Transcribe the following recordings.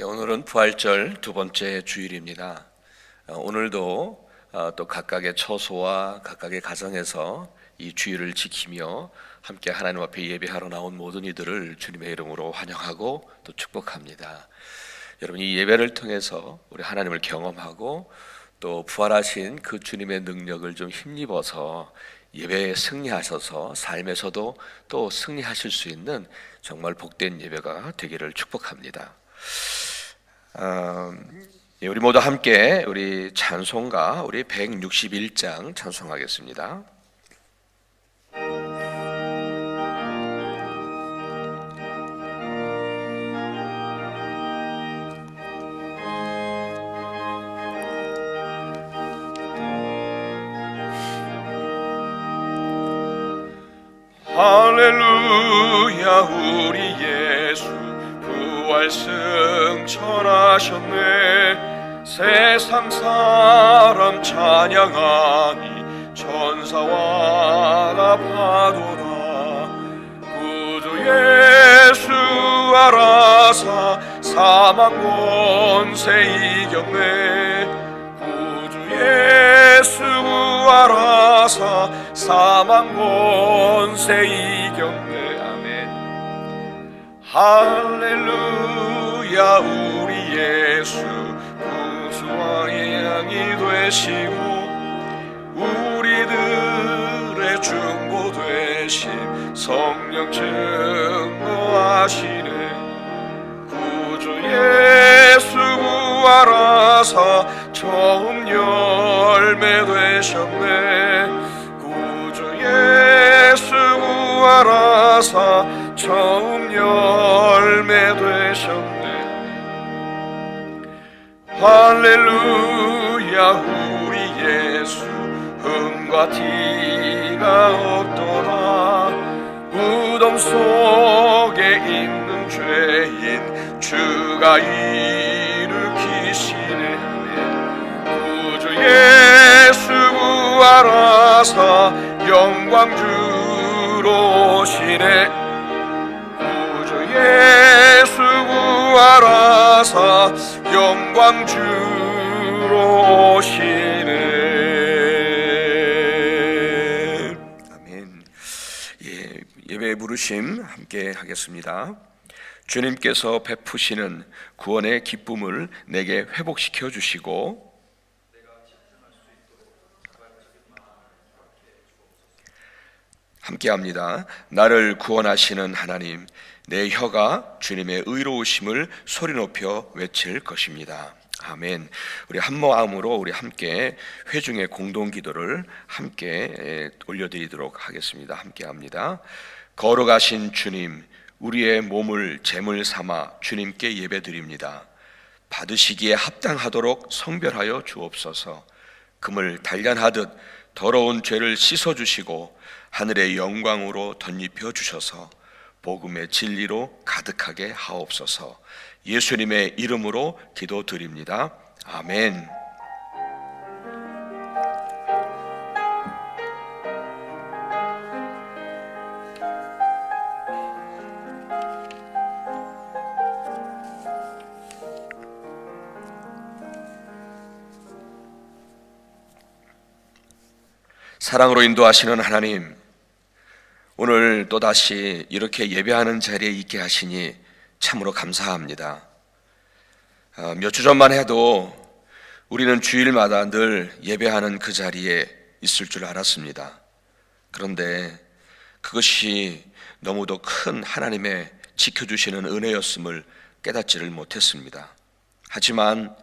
오늘은 부활절 두 번째 주일입니다. 오늘도 또 각각의 처소와 각각의 가정에서 이 주일을 지키며 함께 하나님 앞에 예배하러 나온 모든 이들을 주님의 이름으로 환영하고 또 축복합니다. 여러분, 이 예배를 통해서 우리 하나님을 경험하고 또 부활하신 그 주님의 능력을 좀 힘입어서 예배에 승리하셔서 삶에서도 또 승리하실 수 있는 정말 복된 예배가 되기를 축복합니다. 우리 모두 함께 우리 찬송가 우리 161장 찬송하겠습니다. 할렐루야, 우리 예수 부활 승천하셨네. 세상 사람 찬양하니 천사와 나파도다. 구주 예수 알아사 사망 권세 이겼네. 구주 예수 알아사 사망 권세 이겼네. 아멘. 할렐루야, 우리 예수 구주왕의 양이 되시고 우리들의 중보 되심 성령 증거하시네. 구주 예수 부활하사 처음 열매 되셨네. 구주 예수 부활하사 처음 열매 되셨네. 할렐루야, 우리 예수 흠과 티가 없도다. 무덤 속에 있는 죄인 주가 일으키시네. 구주 예수 부활하사 영광 주로 오시네. 구주 예수 부활하사 영광 주로 오시네. 아멘. 예배 부르심 함께 하겠습니다. 주님께서 베푸시는 구원의 기쁨을 내게 회복시켜 주시고 함께합니다. 나를 구원하시는 하나님, 내 혀가 주님의 의로우심을 소리 높여 외칠 것입니다. 아멘. 우리 한 마음으로 우리 함께 회중의 공동 기도를 함께 올려드리도록 하겠습니다. 함께합니다. 거룩하신 주님, 우리의 몸을 제물 삼아 주님께 예배드립니다. 받으시기에 합당하도록 성별하여 주옵소서. 금을 단련하듯 더러운 죄를 씻어주시고 하늘의 영광으로 덧입혀 주셔서 복음의 진리로 가득하게 하옵소서. 예수님의 이름으로 기도드립니다. 아멘. 사랑으로 인도하시는 하나님, 오늘 또다시 이렇게 예배하는 자리에 있게 하시니 참으로 감사합니다. 몇 주 전만 해도 우리는 주일마다 늘 예배하는 그 자리에 있을 줄 알았습니다. 그런데 그것이 너무도 큰 하나님의 지켜주시는 은혜였음을 깨닫지를 못했습니다. 하지만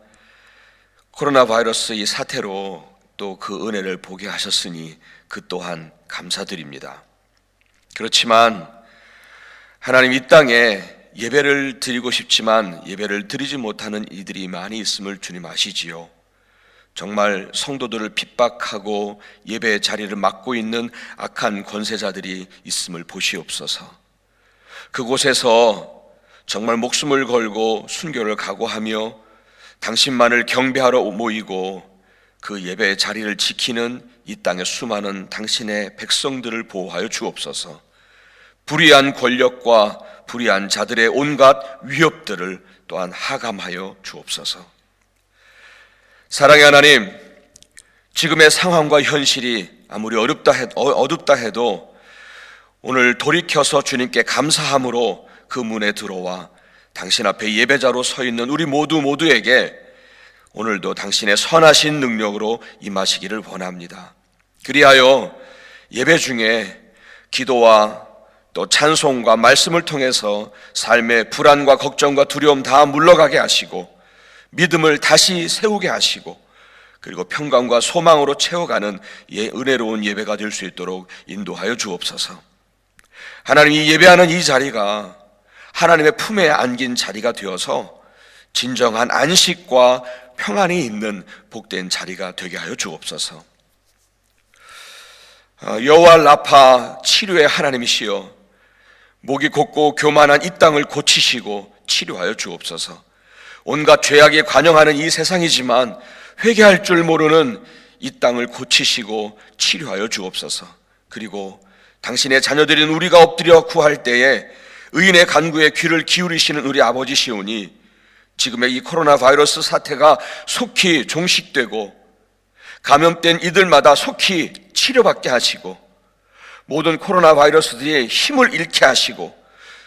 코로나 바이러스 이 사태로 또 그 은혜를 보게 하셨으니 그 또한 감사드립니다. 그렇지만 하나님, 이 땅에 예배를 드리고 싶지만 예배를 드리지 못하는 이들이 많이 있음을 주님 아시지요. 정말 성도들을 핍박하고 예배의 자리를 막고 있는 악한 권세자들이 있음을 보시옵소서. 그곳에서 정말 목숨을 걸고 순교를 각오하며 당신만을 경배하러 모이고 그 예배의 자리를 지키는 이 땅의 수많은 당신의 백성들을 보호하여 주옵소서. 불의한 권력과 불의한 자들의 온갖 위협들을 또한 하감하여 주옵소서. 사랑의 하나님, 지금의 상황과 현실이 아무리 어둡다 해도 오늘 돌이켜서 주님께 감사함으로 그 문에 들어와 당신 앞에 예배자로 서 있는 우리 모두에게 오늘도 당신의 선하신 능력으로 임하시기를 원합니다. 그리하여 예배 중에 기도와 또 찬송과 말씀을 통해서 삶의 불안과 걱정과 두려움 다 물러가게 하시고 믿음을 다시 세우게 하시고 그리고 평강과 소망으로 채워가는 은혜로운 예배가 될 수 있도록 인도하여 주옵소서. 하나님, 이 예배하는 이 자리가 하나님의 품에 안긴 자리가 되어서 진정한 안식과 평안이 있는 복된 자리가 되게 하여 주옵소서. 여호와 라파, 치료의 하나님이시여, 목이 곧고 교만한 이 땅을 고치시고 치료하여 주옵소서. 온갖 죄악에 관영하는 이 세상이지만 회개할 줄 모르는 이 땅을 고치시고 치료하여 주옵소서. 그리고 당신의 자녀들인 우리가 엎드려 구할 때에 의인의 간구에 귀를 기울이시는 우리 아버지시오니 지금의 이 코로나 바이러스 사태가 속히 종식되고 감염된 이들마다 속히 치료받게 하시고 모든 코로나 바이러스들이 힘을 잃게 하시고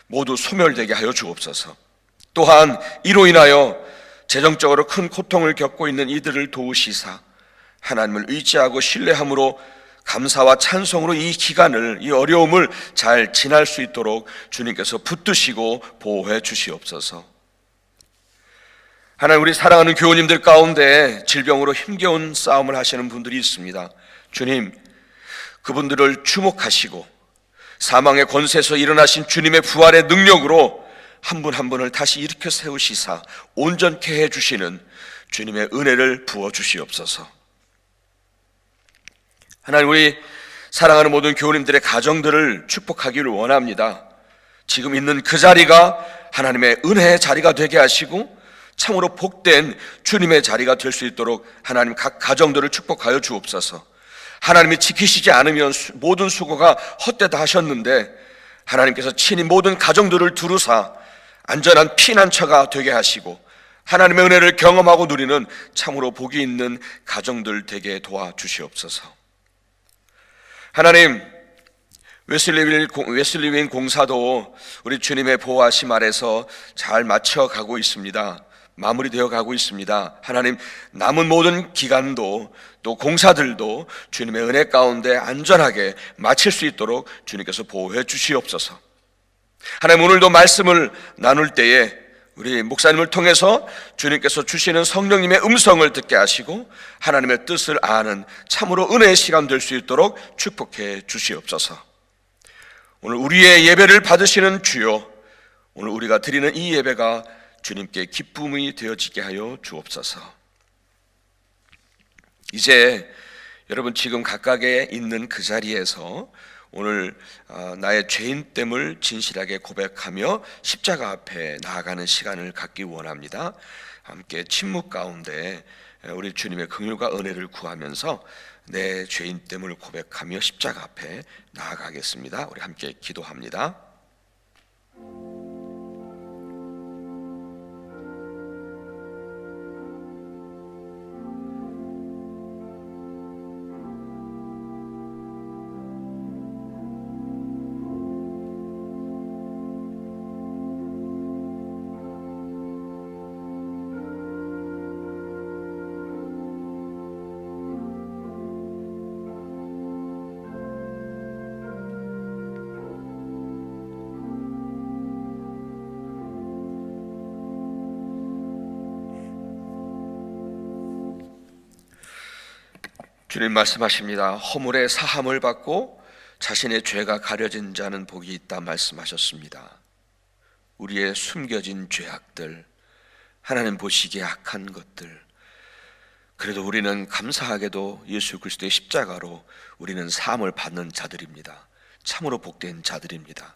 모두 소멸되게 하여 주옵소서. 또한 이로 인하여 재정적으로 큰 고통을 겪고 있는 이들을 도우시사 하나님을 의지하고 신뢰함으로 감사와 찬송으로 이 기간을, 이 어려움을 잘 지날 수 있도록 주님께서 붙드시고 보호해 주시옵소서. 하나님, 우리 사랑하는 교우님들 가운데 질병으로 힘겨운 싸움을 하시는 분들이 있습니다. 주님, 그분들을 주목하시고 사망의 권세에서 일어나신 주님의 부활의 능력으로 한 분 한 분을 다시 일으켜 세우시사 온전케 해주시는 주님의 은혜를 부어주시옵소서. 하나님, 우리 사랑하는 모든 교우님들의 가정들을 축복하기를 원합니다. 지금 있는 그 자리가 하나님의 은혜의 자리가 되게 하시고 참으로 복된 주님의 자리가 될 수 있도록 하나님 각 가정들을 축복하여 주옵소서. 하나님이 지키시지 않으면 모든 수고가 헛되다 하셨는데 하나님께서 친히 모든 가정들을 두루사 안전한 피난처가 되게 하시고 하나님의 은혜를 경험하고 누리는 참으로 복이 있는 가정들 되게 도와주시옵소서. 하나님, 웨슬리윈 공사도 우리 주님의 보호하심 아래서 잘 마쳐가고 있습니다. 마무리되어 가고 있습니다. 하나님, 남은 모든 기간도 또 공사들도 주님의 은혜 가운데 안전하게 마칠 수 있도록 주님께서 보호해 주시옵소서. 하나님, 오늘도 말씀을 나눌 때에 우리 목사님을 통해서 주님께서 주시는 성령님의 음성을 듣게 하시고 하나님의 뜻을 아는 참으로 은혜의 시간 될 수 있도록 축복해 주시옵소서. 오늘 우리의 예배를 받으시는 주여, 오늘 우리가 드리는 이 예배가 주님께 기쁨이 되어지게 하여 주옵소서. 이제 여러분 지금 각각에 있는 그 자리에서 오늘 나의 죄인됨을 진실하게 고백하며 십자가 앞에 나아가는 시간을 갖기 원합니다. 함께 침묵 가운데 우리 주님의 긍휼과 은혜를 구하면서 내 죄인됨을 고백하며 십자가 앞에 나아가겠습니다. 우리 함께 기도합니다. 주님 말씀하십니다. 허물의 사함을 받고 자신의 죄가 가려진 자는 복이 있다 말씀하셨습니다. 우리의 숨겨진 죄악들, 하나님 보시기에 악한 것들, 그래도 우리는 감사하게도 예수 그리스도의 십자가로 우리는 사함을 받는 자들입니다. 참으로 복된 자들입니다.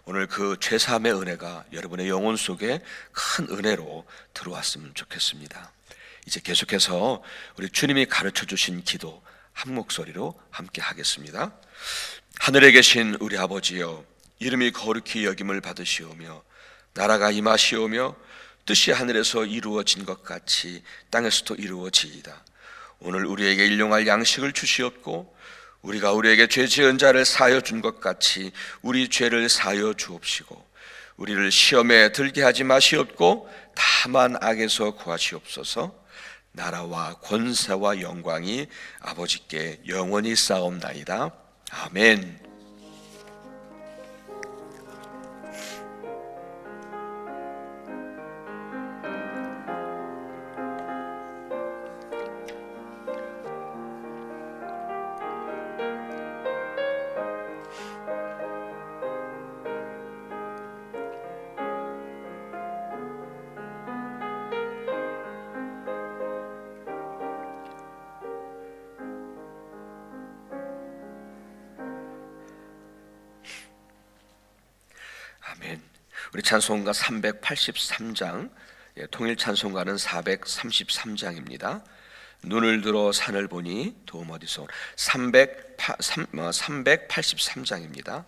오늘 그 죄사함의 은혜가 여러분의 영혼 속에 큰 은혜로 들어왔으면 좋겠습니다. 이제 계속해서 우리 주님이 가르쳐 주신 기도 한 목소리로 함께 하겠습니다. 하늘에 계신 우리 아버지여, 이름이 거룩히 여김을 받으시오며 나라가 임하시오며 뜻이 하늘에서 이루어진 것 같이 땅에서도 이루어지이다. 오늘 우리에게 일용할 양식을 주시옵고 우리가 우리에게 죄 지은 자를 사하여 준 것 같이 우리 죄를 사하여 주옵시고 우리를 시험에 들게 하지 마시옵고 다만 악에서 구하시옵소서. 나라와 권세와 영광이 아버지께 영원히 쌓옵나이다. 아멘. 아멘. 우리 찬송가 383장, 통일 찬송가는 433장입니다. 눈을 들어 산을 보니 도움 어디서 383장입니다.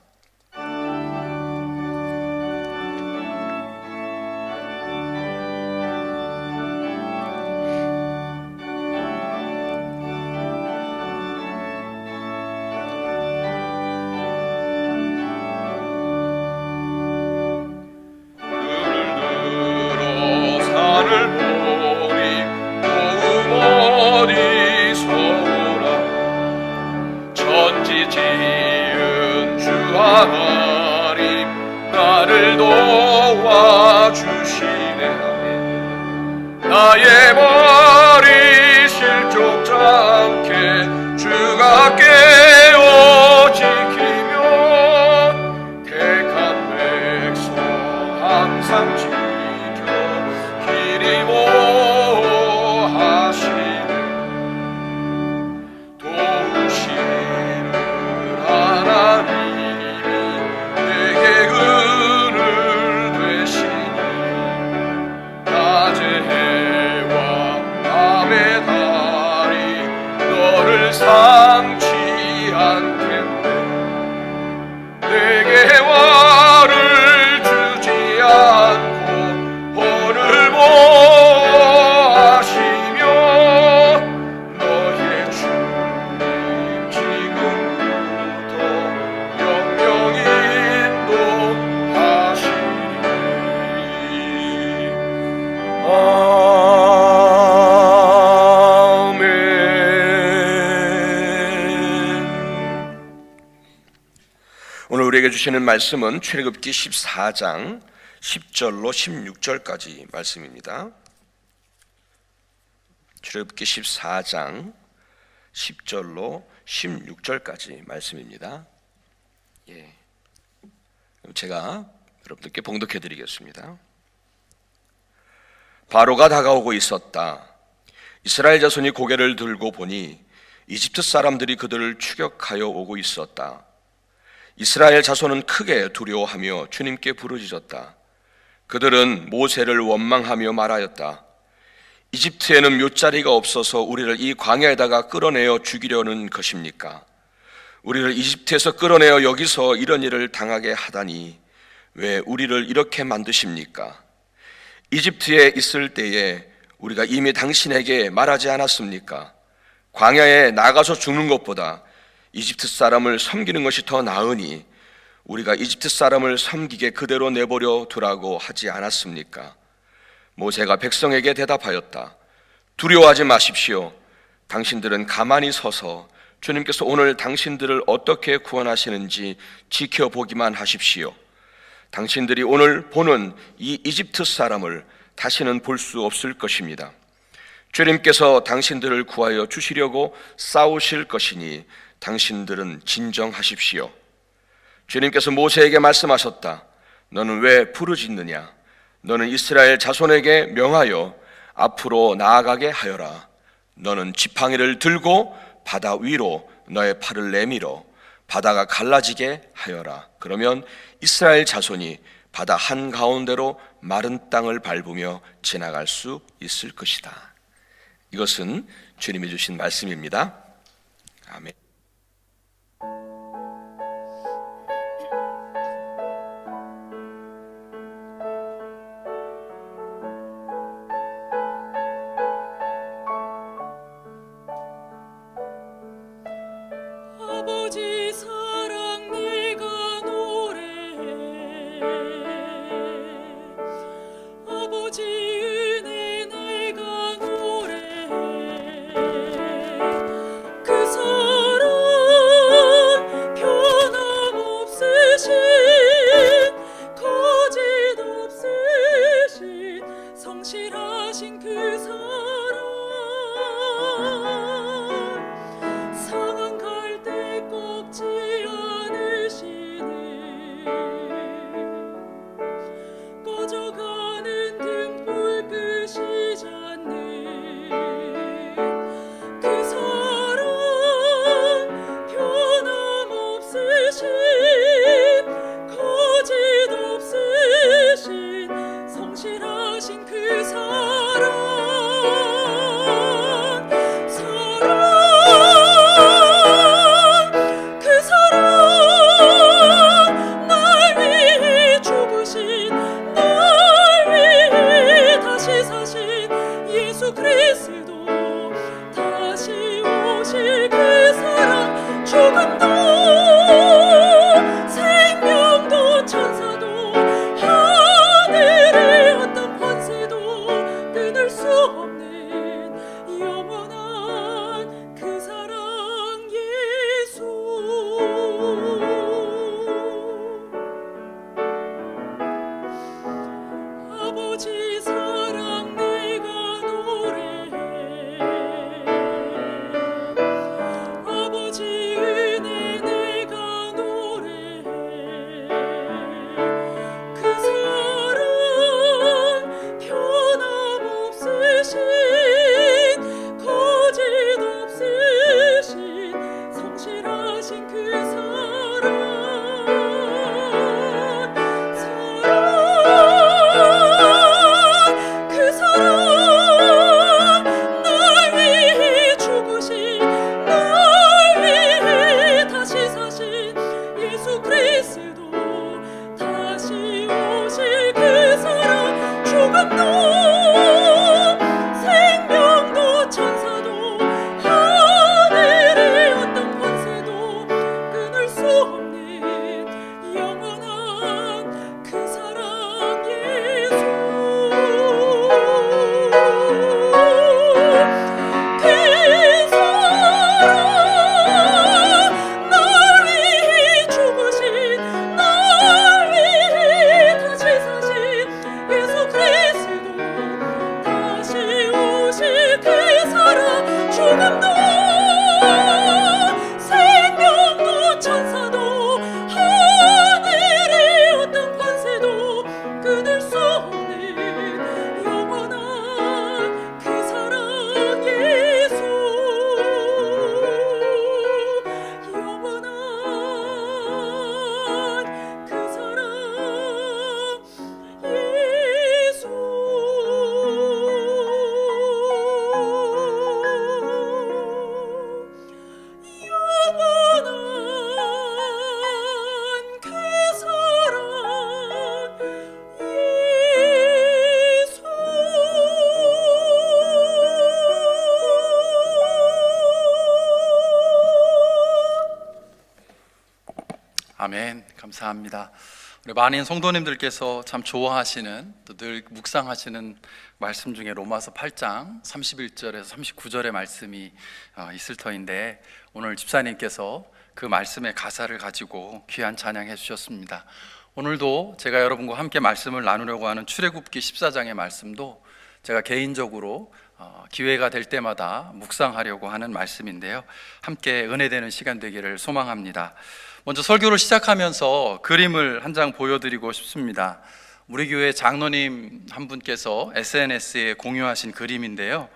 하나님 나를 도와주시네. 나의 머리 실족지 않게 주가 깨어 지키며 택한 백성 항상 지켜 길이 모하시네. 도우시는 하나님 상치 않겠네. 내게 화를 주지 않고 혼을 모하시며 너의 주님 지금부터 영영 인도하시리. 오늘 우리에게 주시는 말씀은 출애굽기 14장 10절로 16절까지 말씀입니다. 출애굽기 14장 10절로 16절까지 말씀입니다. 제가 여러분들께 봉독해 드리겠습니다. 바로가 다가오고 있었다. 이스라엘 자손이 고개를 들고 보니 이집트 사람들이 그들을 추격하여 오고 있었다. 이스라엘 자손은 크게 두려워하며 주님께 부르짖었다. 그들은 모세를 원망하며 말하였다. 이집트에는 묫자리가 없어서 우리를 이 광야에다가 끌어내어 죽이려는 것입니까? 우리를 이집트에서 끌어내어 여기서 이런 일을 당하게 하다니 왜 우리를 이렇게 만드십니까? 이집트에 있을 때에 우리가 이미 당신에게 말하지 않았습니까? 광야에 나가서 죽는 것보다 이집트 사람을 섬기는 것이 더 나으니 우리가 이집트 사람을 섬기게 그대로 내버려 두라고 하지 않았습니까? 모세가 백성에게 대답하였다. 두려워하지 마십시오. 당신들은 가만히 서서 주님께서 오늘 당신들을 어떻게 구원하시는지 지켜보기만 하십시오. 당신들이 오늘 보는 이 이집트 사람을 다시는 볼 수 없을 것입니다. 주님께서 당신들을 구하여 주시려고 싸우실 것이니 당신들은 진정하십시오. 주님께서 모세에게 말씀하셨다. 너는 왜 부르짖느냐? 너는 이스라엘 자손에게 명하여 앞으로 나아가게 하여라. 너는 지팡이를 들고 바다 위로 너의 팔을 내밀어 바다가 갈라지게 하여라. 그러면 이스라엘 자손이 바다 한가운데로 마른 땅을 밟으며 지나갈 수 있을 것이다. 이것은 주님이 주신 말씀입니다. 아멘. 아버지 사랑 내가 노래해 아버지 은혜 내가 노래해 그 사랑 변함없으신 거짓 없으신 성실하신 그 사랑 그 사랑 날 위해 죽으신 날 위해 다시 사신 예수 그리스도 다시 오실 그 사랑 죽음도 생명도 천사도 하늘의 어떤 권세도 끊을 수 없는 영원한 그 사랑 예수 그 사랑 날 위해 죽으신 날 위해 다시 사신 예수 그리스도 다시 오실 그 사랑 죽음도 생명도 천사도 하늘의 어떤 권세도 끊을 수 없는 영원한 그 사랑 예수 영원한 그 사랑 예수 영원한 그 사랑 예수 아멘. 감사합니다. 우리 많은 성도님들께서 참 좋아하시는 또 늘 묵상하시는 말씀 중에 로마서 8장 31절에서 39절의 말씀이 있을 터인데 오늘 집사님께서 그 말씀의 가사를 가지고 귀한 찬양해 주셨습니다. 오늘도 제가 여러분과 함께 말씀을 나누려고 하는 출애굽기 14장의 말씀도 제가 개인적으로 기회가 될 때마다 묵상하려고 하는 말씀인데요, 함께 은혜되는 시간 되기를 소망합니다. 먼저 설교를 시작하면서 그림을 한 장 보여드리고 싶습니다. 우리 교회 장로님 한 분께서 SNS에 공유하신 그림인데요,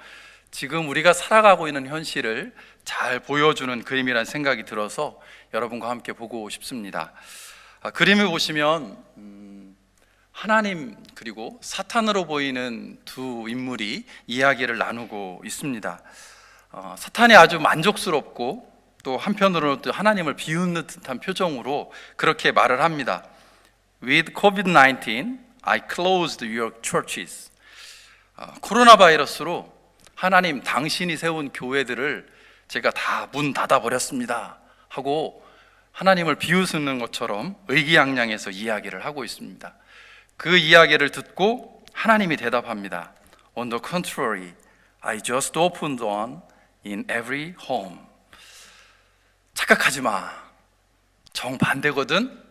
지금 우리가 살아가고 있는 현실을 잘 보여주는 그림이라는 생각이 들어서 여러분과 함께 보고 싶습니다. 그림을 보시면 하나님 그리고 사탄으로 보이는 두 인물이 이야기를 나누고 있습니다. 사탄이 아주 만족스럽고 또 한편으로는 또 하나님을 비웃는 듯한 표정으로 그렇게 말을 합니다. With COVID-19, I closed your churches. 코로나 바이러스로 하나님 당신이 세운 교회들을 제가 다 문 닫아 버렸습니다 하고 하나님을 비웃는 것처럼 의기양양해서 이야기를 하고 있습니다. 그 이야기를 듣고 하나님이 대답합니다. On the contrary, I just opened one in every home. 착각하지 마. 정반대거든.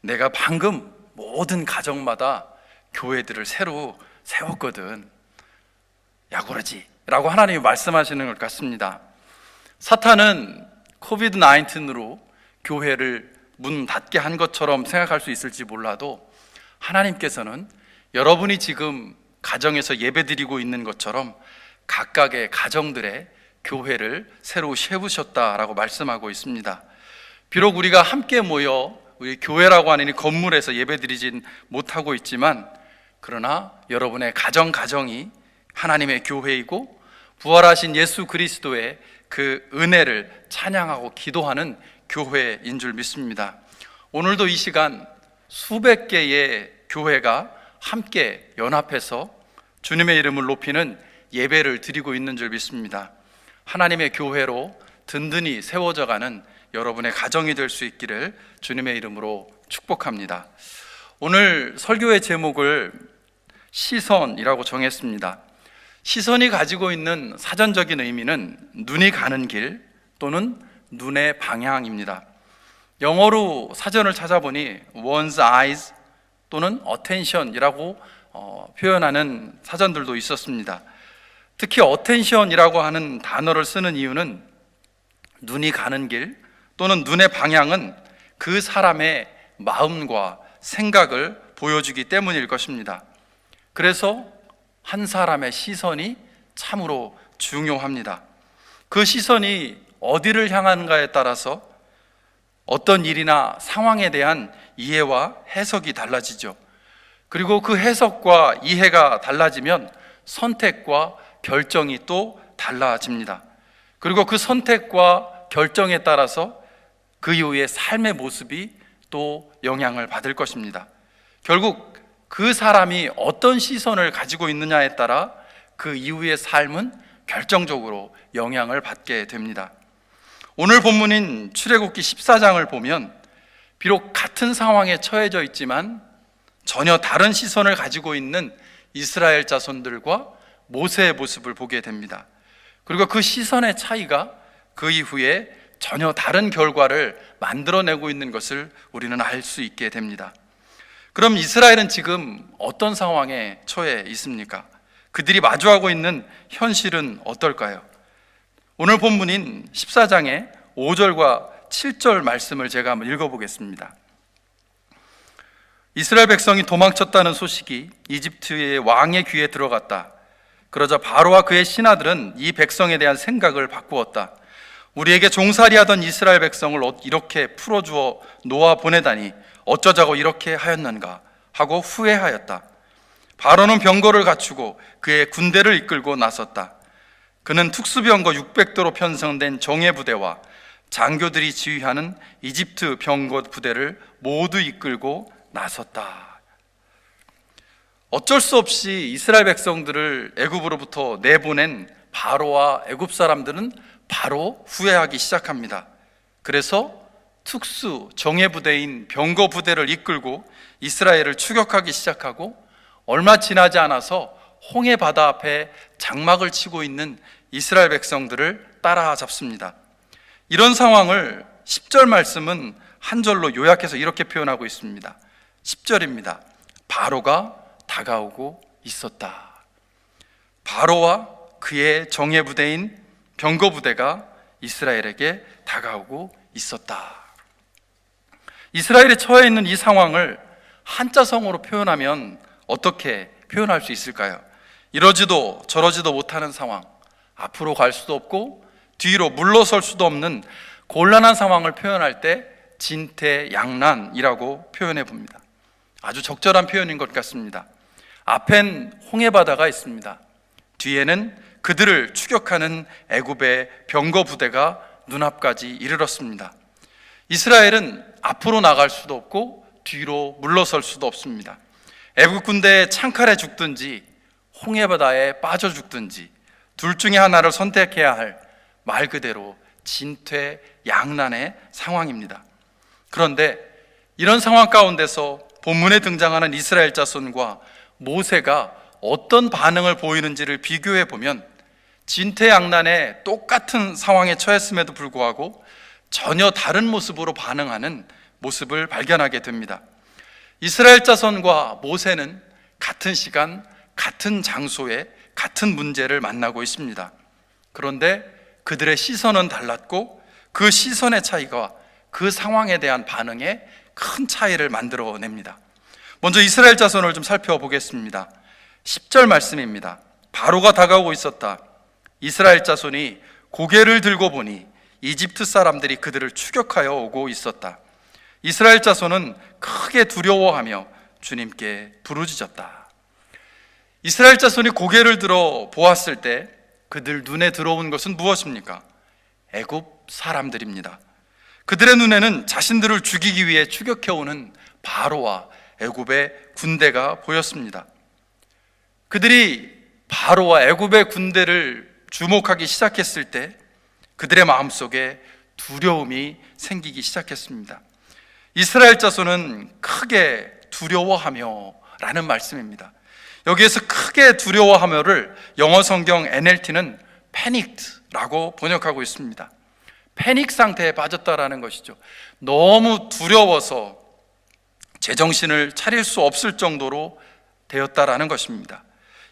내가 방금 모든 가정마다 교회들을 새로 세웠거든. 야구르지 라고 하나님이 말씀하시는 것 같습니다. 사탄은 코비드-19으로 교회를 문 닫게 한 것처럼 생각할 수 있을지 몰라도 하나님께서는 여러분이 지금 가정에서 예배드리고 있는 것처럼 각각의 가정들의 교회를 새로 세우셨다라고 말씀하고 있습니다. 비록 우리가 함께 모여 우리 교회라고 하는 이 건물에서 예배드리진 못하고 있지만, 그러나 여러분의 가정이 하나님의 교회이고 부활하신 예수 그리스도의 그 은혜를 찬양하고 기도하는 교회인 줄 믿습니다. 오늘도 이 시간 수백 개의 교회가 함께 연합해서 주님의 이름을 높이는 예배를 드리고 있는 줄 믿습니다. 하나님의 교회로 든든히 세워져가는 여러분의 가정이 될 수 있기를 주님의 이름으로 축복합니다. 오늘 설교의 제목을 시선이라고 정했습니다. 시선이 가지고 있는 사전적인 의미는 눈이 가는 길 또는 눈의 방향입니다. 영어로 사전을 찾아보니 One's eyes 또는 attention이라고 표현하는 사전들도 있었습니다. 특히 attention이라고 하는 단어를 쓰는 이유는 눈이 가는 길 또는 눈의 방향은 그 사람의 마음과 생각을 보여주기 때문일 것입니다. 그래서 한 사람의 시선이 참으로 중요합니다. 그 시선이 어디를 향하는가에 따라서 어떤 일이나 상황에 대한 이해와 해석이 달라지죠. 그리고 그 해석과 이해가 달라지면 선택과 결정이 또 달라집니다. 그리고 그 선택과 결정에 따라서 그 이후의 삶의 모습이 또 영향을 받을 것입니다. 결국 그 사람이 어떤 시선을 가지고 있느냐에 따라 그 이후의 삶은 결정적으로 영향을 받게 됩니다. 오늘 본문인 출애굽기 14장을 보면 비록 같은 상황에 처해져 있지만 전혀 다른 시선을 가지고 있는 이스라엘 자손들과 모세의 모습을 보게 됩니다. 그리고 그 시선의 차이가 그 이후에 전혀 다른 결과를 만들어내고 있는 것을 우리는 알 수 있게 됩니다. 그럼 이스라엘은 지금 어떤 상황에 처해 있습니까? 그들이 마주하고 있는 현실은 어떨까요? 오늘 본문인 14장의 5절과 7절 말씀을 제가 한번 읽어보겠습니다. 이스라엘 백성이 도망쳤다는 소식이 이집트의 왕의 귀에 들어갔다. 그러자 바로와 그의 신하들은 이 백성에 대한 생각을 바꾸었다. 우리에게 종살이하던 이스라엘 백성을 이렇게 풀어주어 놓아 보내다니 어쩌자고 이렇게 하였는가 하고 후회하였다. 바로는 병거를 갖추고 그의 군대를 이끌고 나섰다. 그는 특수병거 600대로 편성된 정예부대와 장교들이 지휘하는 이집트 병거 부대를 모두 이끌고 나섰다. 어쩔 수 없이 이스라엘 백성들을 애굽으로부터 내보낸 바로와 애굽 사람들은 바로 후회하기 시작합니다. 그래서 특수 정예부대인 병거 부대를 이끌고 이스라엘을 추격하기 시작하고 얼마 지나지 않아서 홍해 바다 앞에 장막을 치고 있는 이스라엘 백성들을 따라잡습니다. 이런 상황을 10절 말씀은 한 절로 요약해서 이렇게 표현하고 있습니다. 10절입니다. 바로가 다가오고 있었다. 바로와 그의 정예부대인 병거부대가 이스라엘에게 다가오고 있었다. 이스라엘에 처해 있는 이 상황을 한자성어로 표현하면 어떻게 표현할 수 있을까요? 이러지도 저러지도 못하는 상황, 앞으로 갈 수도 없고 뒤로 물러설 수도 없는 곤란한 상황을 표현할 때 진퇴양난이라고 표현해 봅니다. 아주 적절한 표현인 것 같습니다. 앞엔 홍해바다가 있습니다. 뒤에는 그들을 추격하는 애굽의 병거 부대가 눈앞까지 이르렀습니다. 이스라엘은 앞으로 나갈 수도 없고 뒤로 물러설 수도 없습니다. 애굽 군대의 창칼에 죽든지 홍해바다에 빠져 죽든지 둘 중에 하나를 선택해야 할 말 그대로 진퇴양난의 상황입니다. 그런데 이런 상황 가운데서 본문에 등장하는 이스라엘 자손과 모세가 어떤 반응을 보이는지를 비교해 보면 진퇴양난의 똑같은 상황에 처했음에도 불구하고 전혀 다른 모습으로 반응하는 모습을 발견하게 됩니다. 이스라엘 자손과 모세는 같은 시간, 같은 장소에 같은 문제를 만나고 있습니다. 그런데 그들의 시선은 달랐고 그 시선의 차이가 그 상황에 대한 반응에 큰 차이를 만들어냅니다. 먼저 이스라엘 자손을 좀 살펴보겠습니다. 10절 말씀입니다. 바로가 다가오고 있었다. 이스라엘 자손이 고개를 들고 보니 이집트 사람들이 그들을 추격하여 오고 있었다. 이스라엘 자손은 크게 두려워하며 주님께 부르짖었다. 이스라엘 자손이 고개를 들어 보았을 때 그들 눈에 들어온 것은 무엇입니까? 애굽 사람들입니다. 그들의 눈에는 자신들을 죽이기 위해 추격해오는 바로와 애굽의 군대가 보였습니다. 그들이 바로와 애굽의 군대를 주목하기 시작했을 때 그들의 마음속에 두려움이 생기기 시작했습니다. 이스라엘 자손은 크게 두려워하며 라는 말씀입니다. 여기에서 크게 두려워하며를 영어 성경 NLT는 패닉드라고 번역하고 있습니다. 패닉 상태에 빠졌다라는 것이죠. 너무 두려워서 제정신을 차릴 수 없을 정도로 되었다라는 것입니다.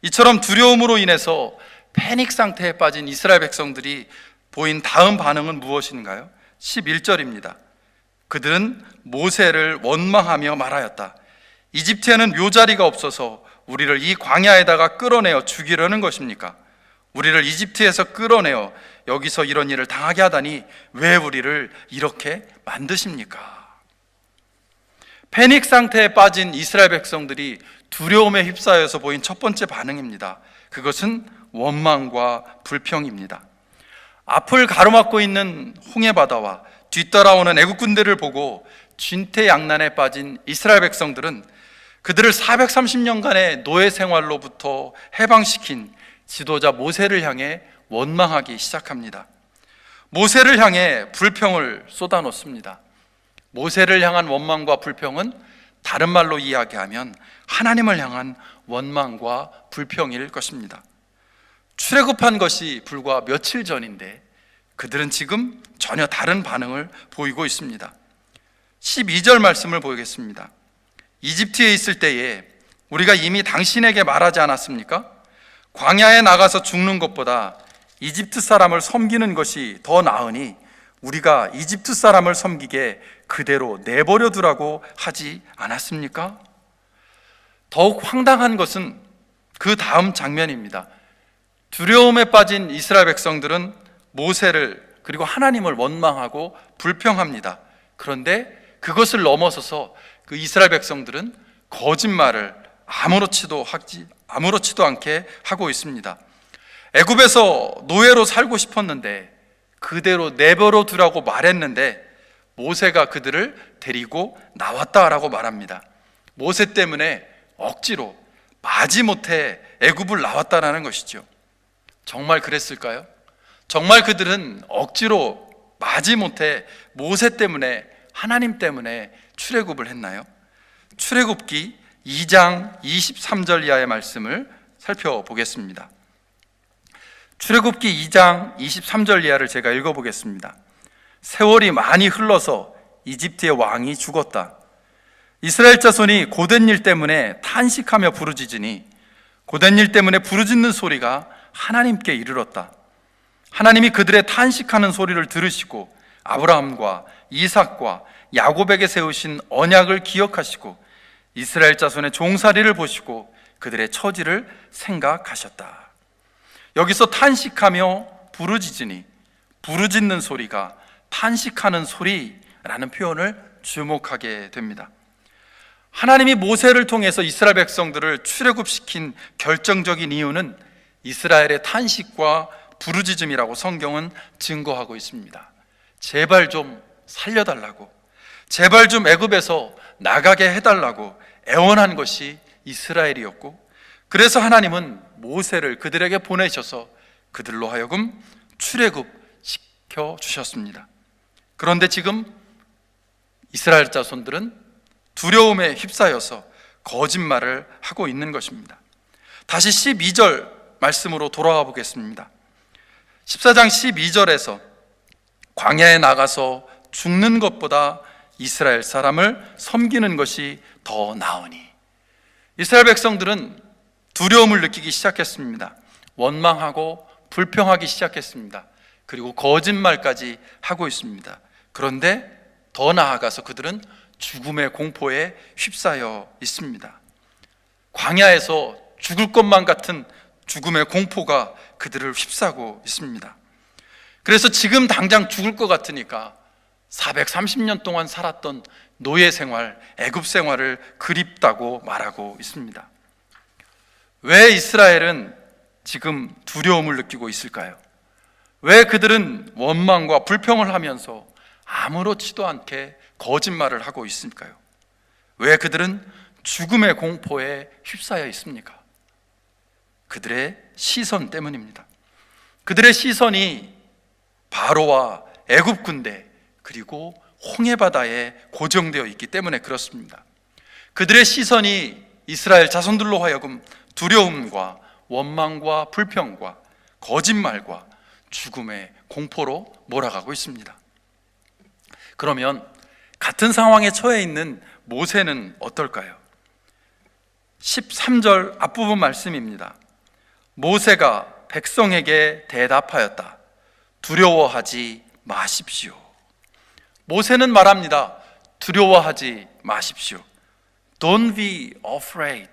이처럼 두려움으로 인해서 패닉 상태에 빠진 이스라엘 백성들이 보인 다음 반응은 무엇인가요? 11절입니다. 그들은 모세를 원망하며 말하였다. 이집트에는 묘자리가 없어서 우리를 이 광야에다가 끌어내어 죽이려는 것입니까? 우리를 이집트에서 끌어내어 여기서 이런 일을 당하게 하다니 왜 우리를 이렇게 만드십니까? 패닉 상태에 빠진 이스라엘 백성들이 두려움에 휩싸여서 보인 첫 번째 반응입니다. 그것은 원망과 불평입니다. 앞을 가로막고 있는 홍해바다와 뒤따라오는 애국 군대를 보고 진퇴양난에 빠진 이스라엘 백성들은 그들을 430년간의 노예 생활로부터 해방시킨 지도자 모세를 향해 원망하기 시작합니다. 모세를 향해 불평을 쏟아놓습니다. 모세를 향한 원망과 불평은 다른 말로 이야기하면 하나님을 향한 원망과 불평일 것입니다. 출애굽한 것이 불과 며칠 전인데 그들은 지금 전혀 다른 반응을 보이고 있습니다. 12절 말씀을 보겠습니다. 이집트에 있을 때에 우리가 이미 당신에게 말하지 않았습니까? 광야에 나가서 죽는 것보다 이집트 사람을 섬기는 것이 더 나으니 우리가 이집트 사람을 섬기게 그대로 내버려 두라고 하지 않았습니까? 더욱 황당한 것은 그 다음 장면입니다. 두려움에 빠진 이스라엘 백성들은 모세를 그리고 하나님을 원망하고 불평합니다. 그런데 그것을 넘어서서 그 이스라엘 백성들은 거짓말을 아무렇지도 않게 하고 있습니다. 애굽에서 노예로 살고 싶었는데 그대로 내버려 두라고 말했는데 모세가 그들을 데리고 나왔다라고 말합니다. 모세 때문에 억지로 마지못해 애굽을 나왔다라는 것이죠. 정말 그랬을까요? 정말 그들은 억지로 마지못해 모세 때문에, 하나님 때문에 출애굽을 했나요? 출애굽기 2장 23절 이하의 말씀을 살펴보겠습니다. 출애굽기 2장 23절 이하를 제가 읽어보겠습니다. 세월이 많이 흘러서 이집트의 왕이 죽었다. 이스라엘 자손이 고된 일 때문에 탄식하며 부르짖으니 고된 일 때문에 부르짖는 소리가 하나님께 이르렀다. 하나님이 그들의 탄식하는 소리를 들으시고 아브라함과 이삭과 야곱에게 세우신 언약을 기억하시고 이스라엘 자손의 종살이를 보시고 그들의 처지를 생각하셨다. 여기서 탄식하며 부르짖으니, 부르짖는 소리가 탄식하는 소리라는 표현을 주목하게 됩니다. 하나님이 모세를 통해서 이스라엘 백성들을 출애굽시킨 결정적인 이유는 이스라엘의 탄식과 부르짖음이라고 성경은 증거하고 있습니다. 제발 좀 살려달라고, 제발 좀 애굽에서 나가게 해달라고 애원한 것이 이스라엘이었고, 그래서 하나님은 모세를 그들에게 보내셔서 그들로 하여금 출애굽시켜 주셨습니다. 그런데 지금 이스라엘 자손들은 두려움에 휩싸여서 거짓말을 하고 있는 것입니다. 다시 12절 말씀으로 돌아가 보겠습니다. 14장 12절에서 광야에 나가서 죽는 것보다 이스라엘 사람을 섬기는 것이 더 나으니, 이스라엘 백성들은 두려움을 느끼기 시작했습니다. 원망하고 불평하기 시작했습니다. 그리고 거짓말까지 하고 있습니다. 그런데 더 나아가서 그들은 죽음의 공포에 휩싸여 있습니다. 광야에서 죽을 것만 같은 죽음의 공포가 그들을 휩싸고 있습니다. 그래서 지금 당장 죽을 것 같으니까 430년 동안 살았던 노예 생활, 애굽 생활을 그립다고 말하고 있습니다. 왜 이스라엘은 지금 두려움을 느끼고 있을까요? 왜 그들은 원망과 불평을 하면서 아무렇지도 않게 거짓말을 하고 있을까요? 왜 그들은 죽음의 공포에 휩싸여 있습니까? 그들의 시선 때문입니다. 그들의 시선이 바로와 애굽 군대 그리고 홍해바다에 고정되어 있기 때문에 그렇습니다. 그들의 시선이 이스라엘 자손들로 하여금 두려움과 원망과 불평과 거짓말과 죽음의 공포로 몰아가고 있습니다. 그러면 같은 상황에 처해 있는 모세는 어떨까요? 13절 앞부분 말씀입니다. 모세가 백성에게 대답하였다. 두려워하지 마십시오. 모세는 말합니다. 두려워하지 마십시오. Don't be afraid.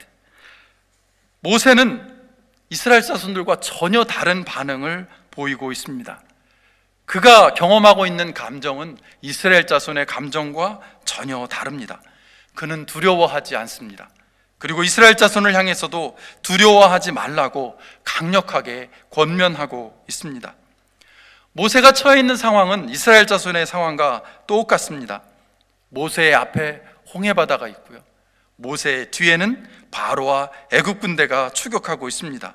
모세는 이스라엘 자손들과 전혀 다른 반응을 보이고 있습니다. 그가 경험하고 있는 감정은 이스라엘 자손의 감정과 전혀 다릅니다. 그는 두려워하지 않습니다. 그리고 이스라엘 자손을 향해서도 두려워하지 말라고 강력하게 권면하고 있습니다. 모세가 처해 있는 상황은 이스라엘 자손의 상황과 똑같습니다. 모세의 앞에 홍해바다가 있고요, 모세의 뒤에는 바로와 애굽 군대가 추격하고 있습니다.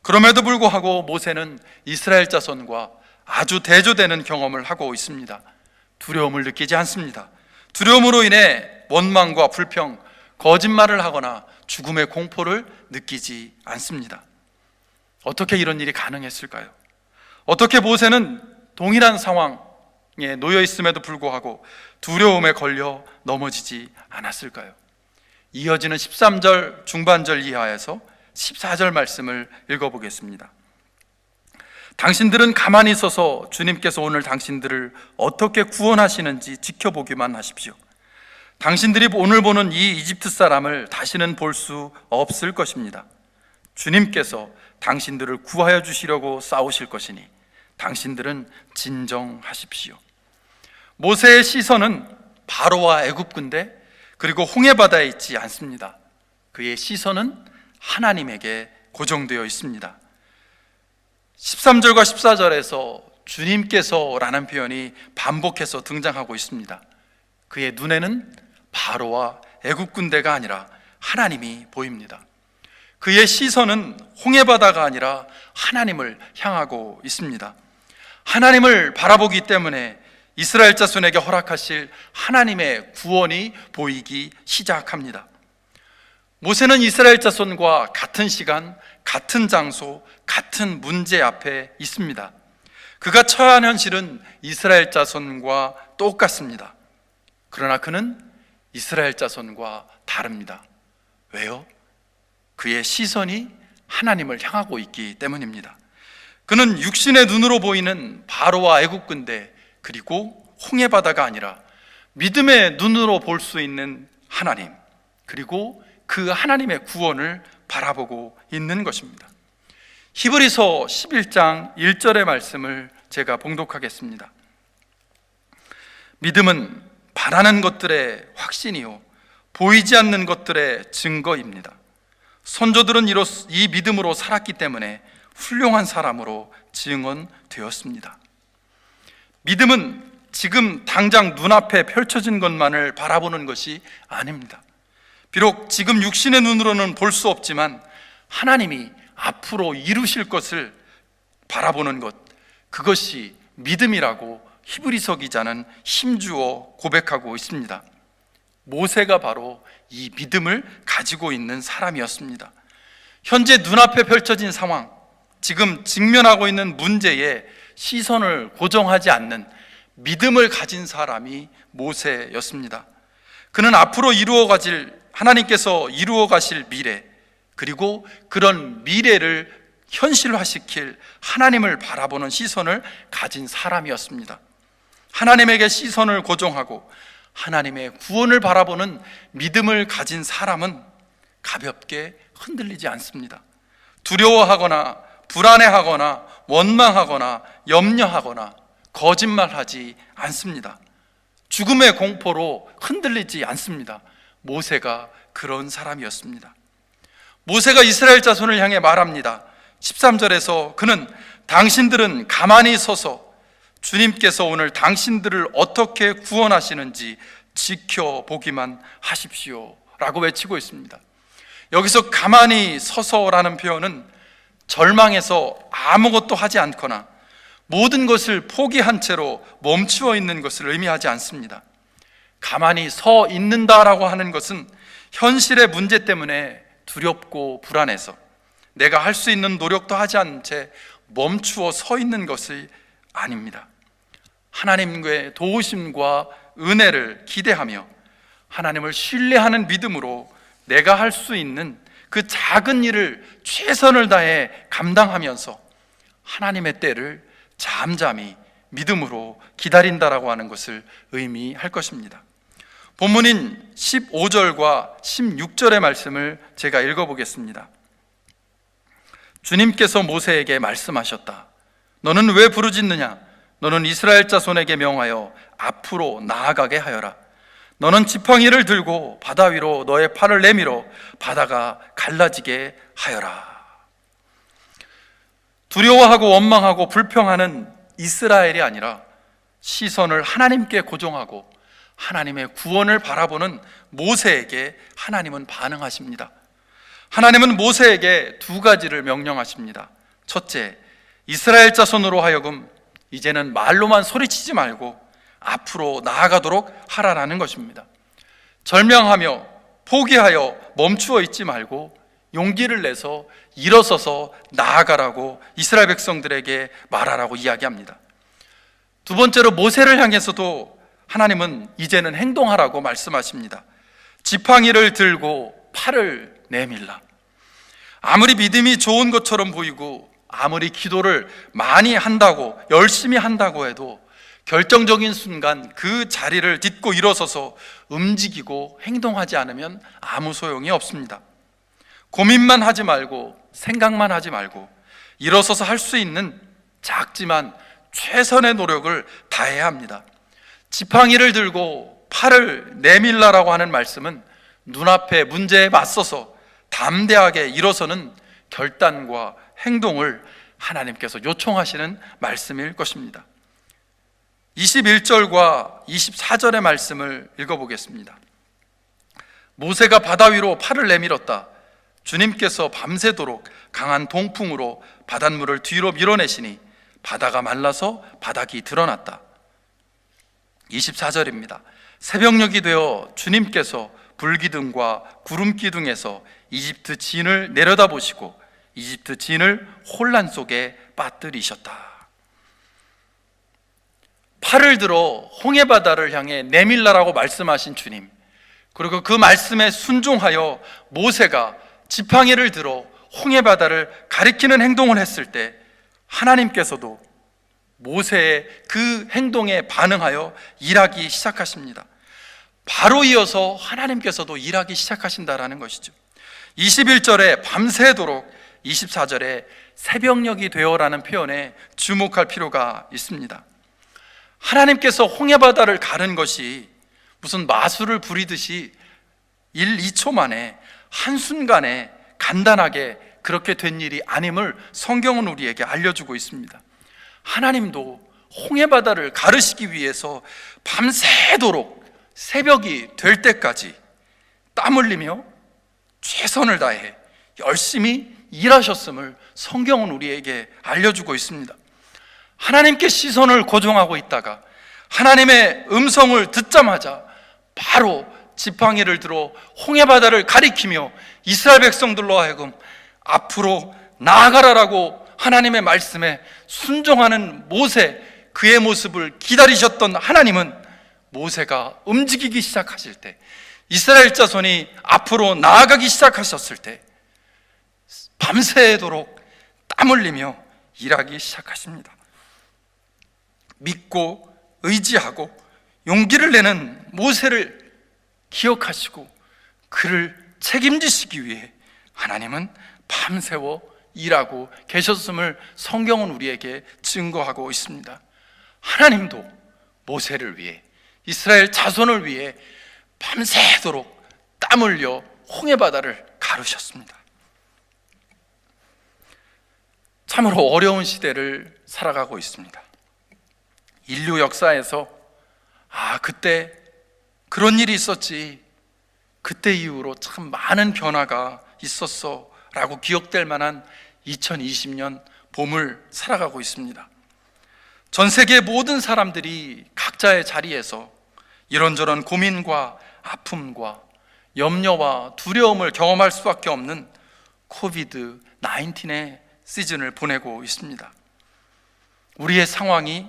그럼에도 불구하고 모세는 이스라엘 자손과 아주 대조되는 경험을 하고 있습니다. 두려움을 느끼지 않습니다. 두려움으로 인해 원망과 불평, 거짓말을 하거나 죽음의 공포를 느끼지 않습니다. 어떻게 이런 일이 가능했을까요? 어떻게 모세는 동일한 상황에 놓여 있음에도 불구하고 두려움에 걸려 넘어지지 않았을까요? 이어지는 13절 중반절 이하에서 14절 말씀을 읽어보겠습니다. 당신들은 가만히 서서 주님께서 오늘 당신들을 어떻게 구원하시는지 지켜보기만 하십시오. 당신들이 오늘 보는 이 이집트 사람을 다시는 볼 수 없을 것입니다. 주님께서 당신들을 구하여 주시려고 싸우실 것이니 당신들은 진정하십시오. 모세의 시선은 바로와 애굽 군대 그리고 홍해바다에 있지 않습니다. 그의 시선은 하나님에게 고정되어 있습니다. 13절과 14절에서 주님께서라는 표현이 반복해서 등장하고 있습니다. 그의 눈에는 바로와 애굽 군대가 아니라 하나님이 보입니다. 그의 시선은 홍해바다가 아니라 하나님을 향하고 있습니다. 하나님을 바라보기 때문에 이스라엘 자손에게 허락하실 하나님의 구원이 보이기 시작합니다. 모세는 이스라엘 자손과 같은 시간, 같은 장소, 같은 문제 앞에 있습니다. 그가 처한 현실은 이스라엘 자손과 똑같습니다. 그러나 그는 이스라엘 자손과 다릅니다. 왜요? 그의 시선이 하나님을 향하고 있기 때문입니다. 그는 육신의 눈으로 보이는 바로와 애굽 군대 그리고 홍해바다가 아니라 믿음의 눈으로 볼 수 있는 하나님, 그리고 그 하나님의 구원을 바라보고 있는 것입니다. 히브리서 11장 1절의 말씀을 제가 봉독하겠습니다. 믿음은 바라는 것들의 확신이요 보이지 않는 것들의 증거입니다. 선조들은 이 믿음으로 살았기 때문에 훌륭한 사람으로 증언되었습니다. 믿음은 지금 당장 눈앞에 펼쳐진 것만을 바라보는 것이 아닙니다. 비록 지금 육신의 눈으로는 볼 수 없지만 하나님이 앞으로 이루실 것을 바라보는 것, 그것이 믿음이라고 히브리서 기자는 힘주어 고백하고 있습니다. 모세가 바로 이 믿음을 가지고 있는 사람이었습니다. 현재 눈앞에 펼쳐진 상황, 지금 직면하고 있는 문제에 시선을 고정하지 않는 믿음을 가진 사람이 모세였습니다. 그는 앞으로 하나님께서 이루어 가실 미래, 그리고 그런 미래를 현실화시킬 하나님을 바라보는 시선을 가진 사람이었습니다. 하나님에게 시선을 고정하고 하나님의 구원을 바라보는 믿음을 가진 사람은 가볍게 흔들리지 않습니다. 두려워하거나 불안해하거나 원망하거나 염려하거나 거짓말하지 않습니다. 죽음의 공포로 흔들리지 않습니다. 모세가 그런 사람이었습니다. 모세가 이스라엘 자손을 향해 말합니다. 13절에서 그는 당신들은 가만히 서서 주님께서 오늘 당신들을 어떻게 구원하시는지 지켜보기만 하십시오 라고 외치고 있습니다. 여기서 가만히 서서라는 표현은 절망해서 아무것도 하지 않거나 모든 것을 포기한 채로 멈추어 있는 것을 의미하지 않습니다. 가만히 서 있는다라고 하는 것은 현실의 문제 때문에 두렵고 불안해서 내가 할 수 있는 노력도 하지 않은 채 멈추어 서 있는 것이 아닙니다. 하나님의 도우심과 은혜를 기대하며 하나님을 신뢰하는 믿음으로 내가 할 수 있는 그 작은 일을 최선을 다해 감당하면서 하나님의 때를 잠잠히 믿음으로 기다린다라고 하는 것을 의미할 것입니다. 본문인 15절과 16절의 말씀을 제가 읽어보겠습니다. 주님께서 모세에게 말씀하셨다. 너는 왜 부르짖느냐? 너는 이스라엘 자손에게 명하여 앞으로 나아가게 하여라. 너는 지팡이를 들고 바다 위로 너의 팔을 내밀어 바다가 갈라지게 하여라. 두려워하고 원망하고 불평하는 이스라엘이 아니라 시선을 하나님께 고정하고 하나님의 구원을 바라보는 모세에게 하나님은 반응하십니다. 하나님은 모세에게 두 가지를 명령하십니다. 첫째, 이스라엘 자손으로 하여금 이제는 말로만 소리치지 말고 앞으로 나아가도록 하라라는 것입니다. 절명하며 포기하여 멈추어 있지 말고 용기를 내서 일어서서 나아가라고 이스라엘 백성들에게 말하라고 이야기합니다. 두 번째로 모세를 향해서도 하나님은 이제는 행동하라고 말씀하십니다. 지팡이를 들고 팔을 내밀라. 아무리 믿음이 좋은 것처럼 보이고 아무리 기도를 많이 한다고 열심히 한다고 해도 결정적인 순간 그 자리를 딛고 일어서서 움직이고 행동하지 않으면 아무 소용이 없습니다. 고민만 하지 말고 생각만 하지 말고 일어서서 할 수 있는 작지만 최선의 노력을 다해야 합니다. 지팡이를 들고 팔을 내밀라라고 하는 말씀은 눈앞의 문제에 맞서서 담대하게 일어서는 결단과 행동을 하나님께서 요청하시는 말씀일 것입니다. 21절과 24절의 말씀을 읽어보겠습니다. 모세가 바다 위로 팔을 내밀었다. 주님께서 밤새도록 강한 동풍으로 바닷물을 뒤로 밀어내시니 바다가 말라서 바닥이 드러났다. 24절입니다. 새벽녘이 되어 주님께서 불기둥과 구름기둥에서 이집트 진을 내려다보시고 이집트 진을 혼란 속에 빠뜨리셨다. 팔을 들어 홍해바다를 향해 내밀라라고 말씀하신 주님, 그리고 그 말씀에 순종하여 모세가 지팡이를 들어 홍해바다를 가리키는 행동을 했을 때 하나님께서도 모세의 그 행동에 반응하여 일하기 시작하십니다. 바로 이어서 하나님께서도 일하기 시작하신다라는 것이죠. 21절에 밤새도록, 24절에 새벽녘이 되어라는 표현에 주목할 필요가 있습니다. 하나님께서 홍해바다를 가른 것이 무슨 마술을 부리듯이 1, 2초 만에 한순간에 간단하게 그렇게 된 일이 아님을 성경은 우리에게 알려주고 있습니다. 하나님도 홍해바다를 가르시기 위해서 밤새도록 새벽이 될 때까지 땀 흘리며 최선을 다해 열심히 일하셨음을 성경은 우리에게 알려주고 있습니다. 하나님께 시선을 고정하고 있다가 하나님의 음성을 듣자마자 바로 지팡이를 들어 홍해바다를 가리키며 이스라엘 백성들로 하여금 앞으로 나아가라라고 하나님의 말씀에 순종하는 모세, 그의 모습을 기다리셨던 하나님은 모세가 움직이기 시작하실 때, 이스라엘 자손이 앞으로 나아가기 시작하셨을 때 밤새도록 땀 흘리며 일하기 시작하십니다. 믿고 의지하고 용기를 내는 모세를 기억하시고 그를 책임지시기 위해 하나님은 밤새워 일하고 계셨음을 성경은 우리에게 증거하고 있습니다. 하나님도 모세를 위해, 이스라엘 자손을 위해 밤새도록 땀 흘려 홍해바다를 가르셨습니다. 참으로 어려운 시대를 살아가고 있습니다. 인류 역사에서 그때 그런 일이 있었지, 그때 이후로 참 많은 변화가 있었어 라고 기억될 만한 2020년 봄을 살아가고 있습니다. 전 세계 모든 사람들이 각자의 자리에서 이런저런 고민과 아픔과 염려와 두려움을 경험할 수밖에 없는 코비드 19의 시즌을 보내고 있습니다. 우리의 상황이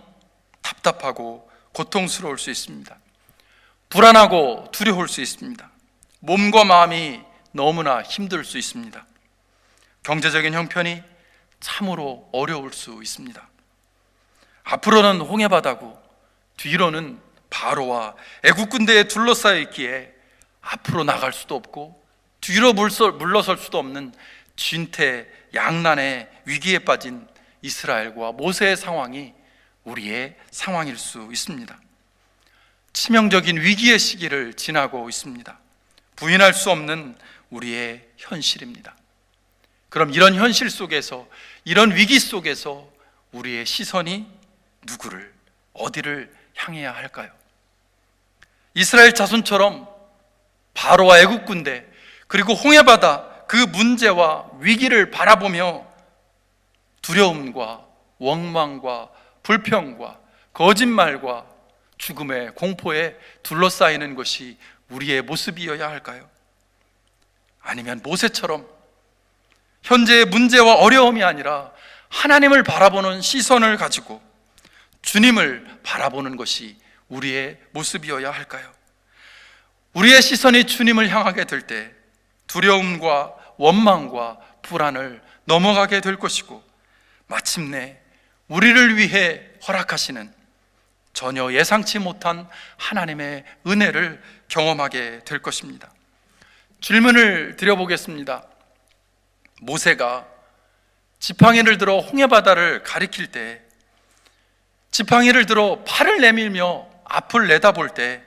답답하고 고통스러울 수 있습니다. 불안하고 두려울 수 있습니다. 몸과 마음이 너무나 힘들 수 있습니다. 경제적인 형편이 참으로 어려울 수 있습니다. 앞으로는 홍해바다고 뒤로는 바로와 애국 군대에 둘러싸여 있기에 앞으로 나갈 수도 없고 뒤로 물러설 수도 없는 진퇴양난의 위기에 빠진 이스라엘과 모세의 상황이 우리의 상황일 수 있습니다. 치명적인 위기의 시기를 지나고 있습니다. 부인할 수 없는 우리의 현실입니다. 그럼 이런 현실 속에서, 이런 위기 속에서 우리의 시선이 누구를, 어디를 향해야 할까요? 이스라엘 자손처럼 바로와 애국 군대 그리고 홍해바다 그 문제와 위기를 바라보며 두려움과 원망과 불평과 거짓말과 죽음의 공포에 둘러싸이는 것이 우리의 모습이어야 할까요? 아니면 모세처럼 현재의 문제와 어려움이 아니라 하나님을 바라보는 시선을 가지고 주님을 바라보는 것이 우리의 모습이어야 할까요? 우리의 시선이 주님을 향하게 될 때 두려움과 원망과 불안을 넘어가게 될 것이고 마침내 우리를 위해 허락하시는 전혀 예상치 못한 하나님의 은혜를 경험하게 될 것입니다. 질문을 드려보겠습니다. 모세가 지팡이를 들어 홍해바다를 가리킬 때, 지팡이를 들어 팔을 내밀며 앞을 내다볼 때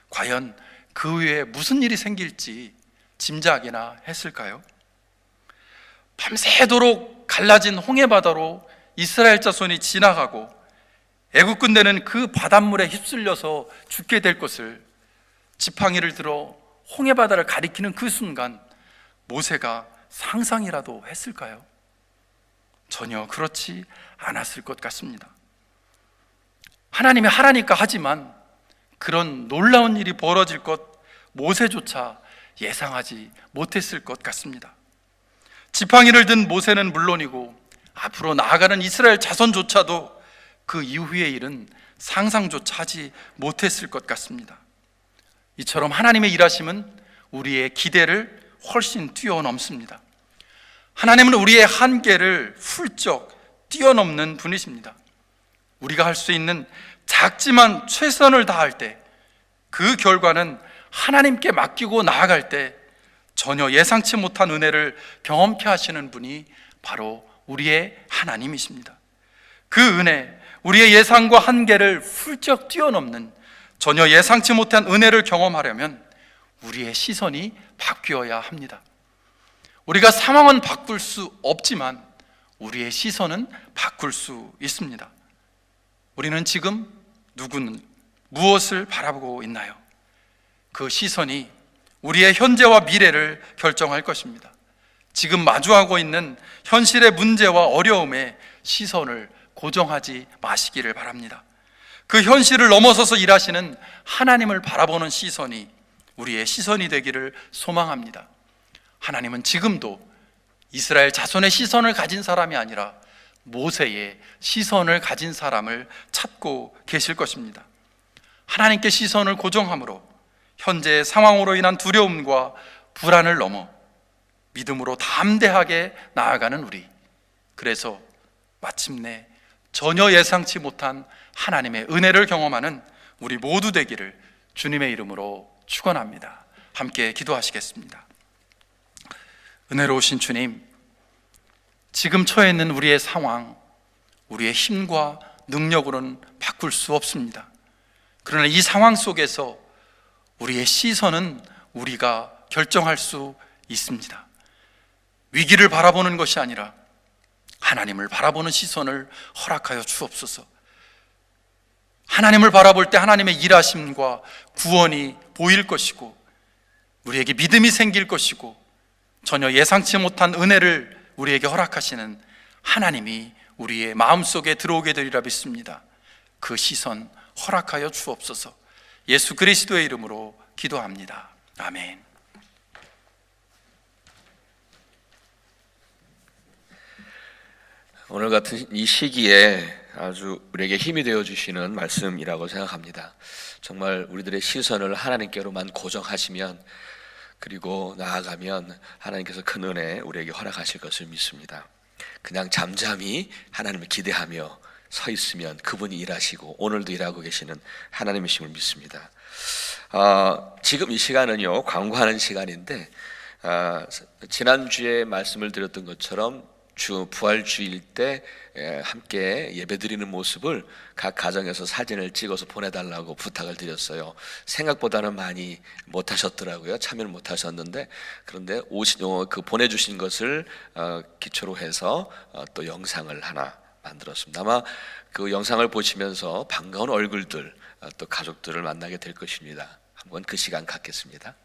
과연 그 위에 무슨 일이 생길지 짐작이나 했을까요? 밤새도록 갈라진 홍해바다로 이스라엘 자손이 지나가고 애국 군대는 그 바닷물에 휩쓸려서 죽게 될 것을 지팡이를 들어 홍해바다를 가리키는 그 순간 모세가 상상이라도 했을까요? 전혀 그렇지 않았을 것 같습니다. 하나님이 하라니까 하지만 그런 놀라운 일이 벌어질 것 모세조차 예상하지 못했을 것 같습니다. 지팡이를 든 모세는 물론이고 앞으로 나아가는 이스라엘 자손조차도 그 이후의 일은 상상조차 하지 못했을 것 같습니다. 이처럼 하나님의 일하심은 우리의 기대를 훨씬 뛰어넘습니다. 하나님은 우리의 한계를 훌쩍 뛰어넘는 분이십니다. 우리가 할 수 있는 작지만 최선을 다할 때 그 결과는 하나님께 맡기고 나아갈 때 전혀 예상치 못한 은혜를 경험케 하시는 분이 바로 우리의 하나님이십니다. 그 은혜, 우리의 예상과 한계를 훌쩍 뛰어넘는 전혀 예상치 못한 은혜를 경험하려면 우리의 시선이 바뀌어야 합니다. 우리가 상황은 바꿀 수 없지만 우리의 시선은 바꿀 수 있습니다. 우리는 지금 누구는 무엇을 바라보고 있나요? 그 시선이 우리의 현재와 미래를 결정할 것입니다. 지금 마주하고 있는 현실의 문제와 어려움에 시선을 고정하지 마시기를 바랍니다. 그 현실을 넘어서서 일하시는 하나님을 바라보는 시선이 우리의 시선이 되기를 소망합니다. 하나님은 지금도 이스라엘 자손의 시선을 가진 사람이 아니라 모세의 시선을 가진 사람을 찾고 계실 것입니다. 하나님께 시선을 고정함으로 현재의 상황으로 인한 두려움과 불안을 넘어 믿음으로 담대하게 나아가는 우리, 그래서 마침내 전혀 예상치 못한 하나님의 은혜를 경험하는 우리 모두 되기를 주님의 이름으로 축원합니다. 함께 기도하시겠습니다. 은혜로우신 주님, 지금 처해 있는 우리의 상황, 우리의 힘과 능력으로는 바꿀 수 없습니다. 그러나 이 상황 속에서 우리의 시선은 우리가 결정할 수 있습니다. 위기를 바라보는 것이 아니라 하나님을 바라보는 시선을 허락하여 주옵소서. 하나님을 바라볼 때 하나님의 일하심과 구원이 보일 것이고 우리에게 믿음이 생길 것이고 전혀 예상치 못한 은혜를 우리에게 허락하시는 하나님이 우리의 마음속에 들어오게 되리라 믿습니다. 그 시선 허락하여 주옵소서. 예수 그리스도의 이름으로 기도합니다. 아멘. 오늘 같은 이 시기에 아주 우리에게 힘이 되어 주시는 말씀이라고 생각합니다. 정말 우리들의 시선을 하나님께로만 고정하시면, 그리고 나아가면 하나님께서 큰 은혜 우리에게 허락하실 것을 믿습니다. 그냥 잠잠히 하나님을 기대하며 서 있으면 그분이 일하시고 오늘도 일하고 계시는 하나님이심을 믿습니다. 지금 이 시간은요, 광고하는 시간인데, 지난주에 말씀을 드렸던 것처럼 부활주일 때 함께 예배드리는 모습을 각 가정에서 사진을 찍어서 보내달라고 부탁을 드렸어요. 생각보다는 많이 못하셨더라고요. 참여를 못하셨는데, 그런데 그 보내주신 것을 기초로 해서 또 영상을 하나 만들었습니다. 아마 그 영상을 보시면서 반가운 얼굴들, 또 가족들을 만나게 될 것입니다. 한번 그 시간 갖겠습니다.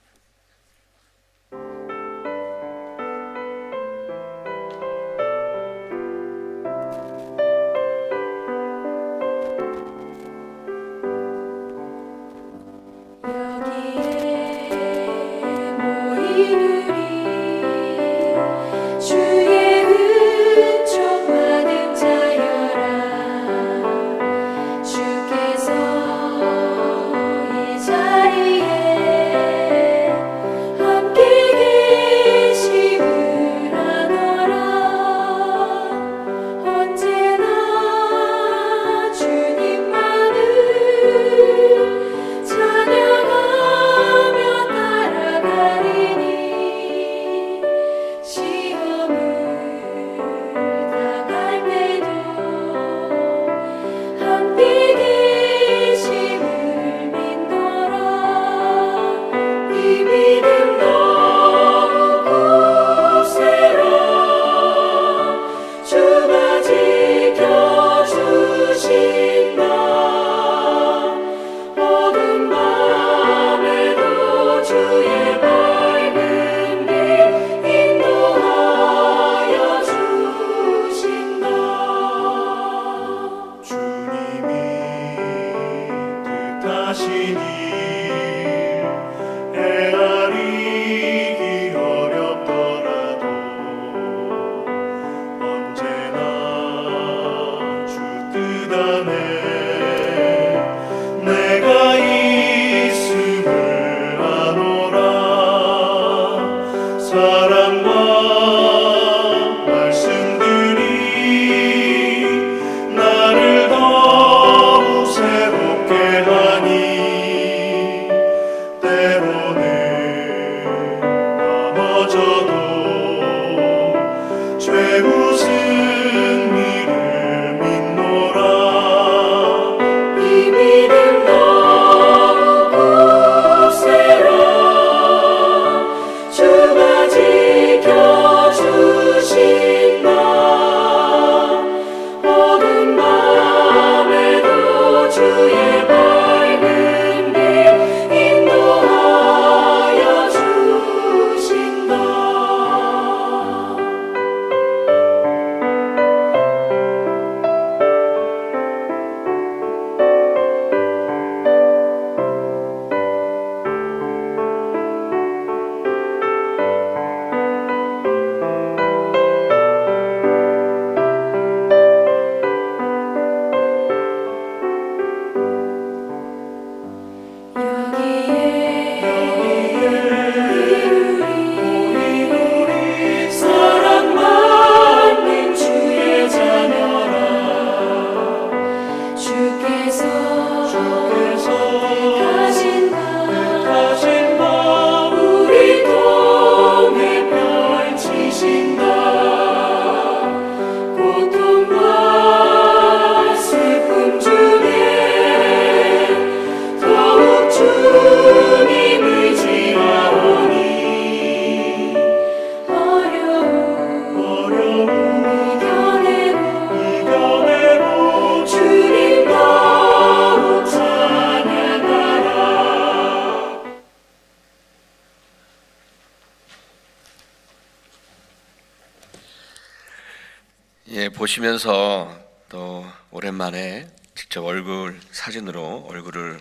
보시면서 또 오랜만에 직접 얼굴 사진으로 얼굴을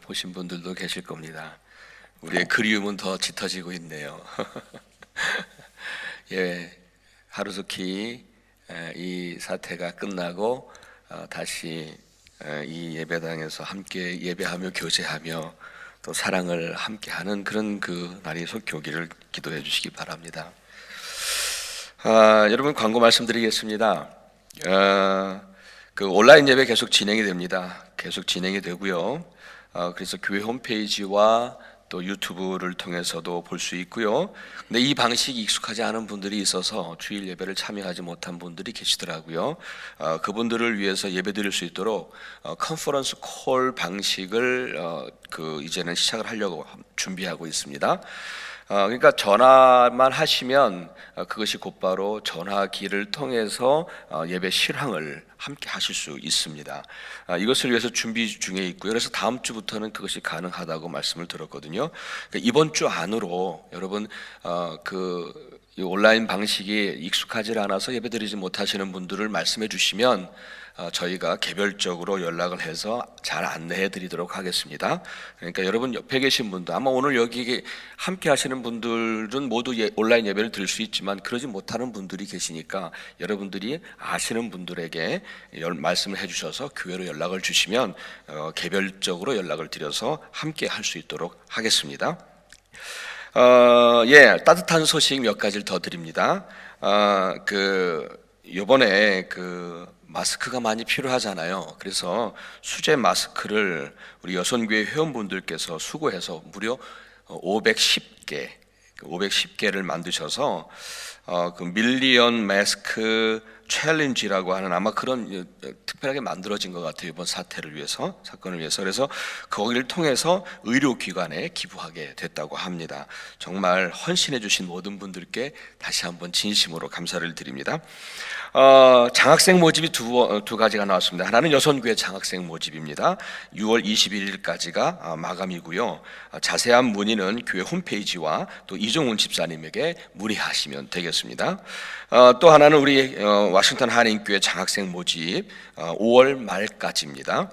보신 분들도 계실 겁니다. 우리의 그리움은 더 짙어지고 있네요. 예, 하루속히 이 사태가 끝나고 다시 이 예배당에서 함께 예배하며 교제하며 또 사랑을 함께하는 그런 그 날이 속히 오기를 기도해 주시기 바랍니다. 여러분 광고 말씀드리겠습니다. 그 온라인 예배 계속 진행이 됩니다. 계속 진행이 되고요. 그래서 교회 홈페이지와 또 유튜브를 통해서도 볼 수 있고요. 근데 이 방식이 익숙하지 않은 분들이 있어서 주일 예배를 참여하지 못한 분들이 계시더라고요. 그분들을 위해서 예배드릴 수 있도록 컨퍼런스 콜 방식을 이제는 시작을 하려고 준비하고 있습니다. 그러니까 전화만 하시면 그것이 곧바로 전화기를 통해서 예배 실황을 함께 하실 수 있습니다. 이것을 위해서 준비 중에 있고요. 그래서 다음 주부터는 그것이 가능하다고 말씀을 들었거든요. 그러니까 이번 주 안으로 여러분 이 온라인 방식이 익숙하지 않아서 예배드리지 못하시는 분들을 말씀해 주시면 저희가 개별적으로 연락을 해서 잘 안내해 드리도록 하겠습니다. 그러니까 여러분 옆에 계신 분들, 아마 오늘 여기 함께 하시는 분들은 모두 온라인 예배를 드릴 수 있지만 그러지 못하는 분들이 계시니까 여러분들이 아시는 분들에게 말씀을 해 주셔서 교회로 연락을 주시면 개별적으로 연락을 드려서 함께 할 수 있도록 하겠습니다. 따뜻한 소식 몇 가지를 더 드립니다. 요번에 마스크가 많이 필요하잖아요. 그래서 수제 마스크를 우리 여선교회 회원분들께서 수고해서 무려 510개를 만드셔서 그 밀리언 마스크 챌린지라고 하는 아마 그런 특별하게 만들어진 것 같아요. 이번 사건을 위해서. 그래서 거기를 통해서 의료기관에 기부하게 됐다고 합니다. 정말 헌신해 주신 모든 분들께 다시 한번 진심으로 감사를 드립니다. 장학생 모집이 두 가지가 나왔습니다. 하나는 여선교회 장학생 모집입니다. 6월 21일까지가 마감이고요. 자세한 문의는 교회 홈페이지와 또 이종훈 집사님에게 문의하시면 되겠습니다. 또 하나는 우리 워싱턴 한인교회 장학생 모집 5월 말까지입니다.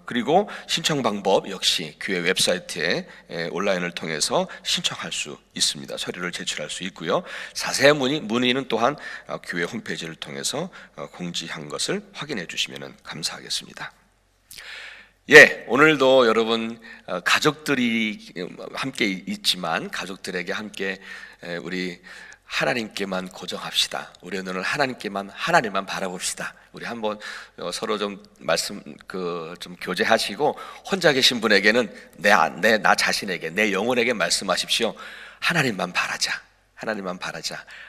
그리고 신청 방법 역시 교회 웹사이트에 온라인을 통해서 신청할 수 있습니다. 서류를 제출할 수 있고요. 자세한 문의는 또한 교회 홈페이지를 통해서 공지한 것을 확인해 주시면 감사하겠습니다. 오늘도 여러분 가족들이 함께 있지만 가족들에게 함께 우리 하나님께만 고정합시다. 우리의 눈을 하나님만 바라봅시다. 우리 한번 서로 좀 좀 교제하시고 혼자 계신 분에게는 나 자신에게 내 영혼에게 말씀하십시오. 하나님만 바라자.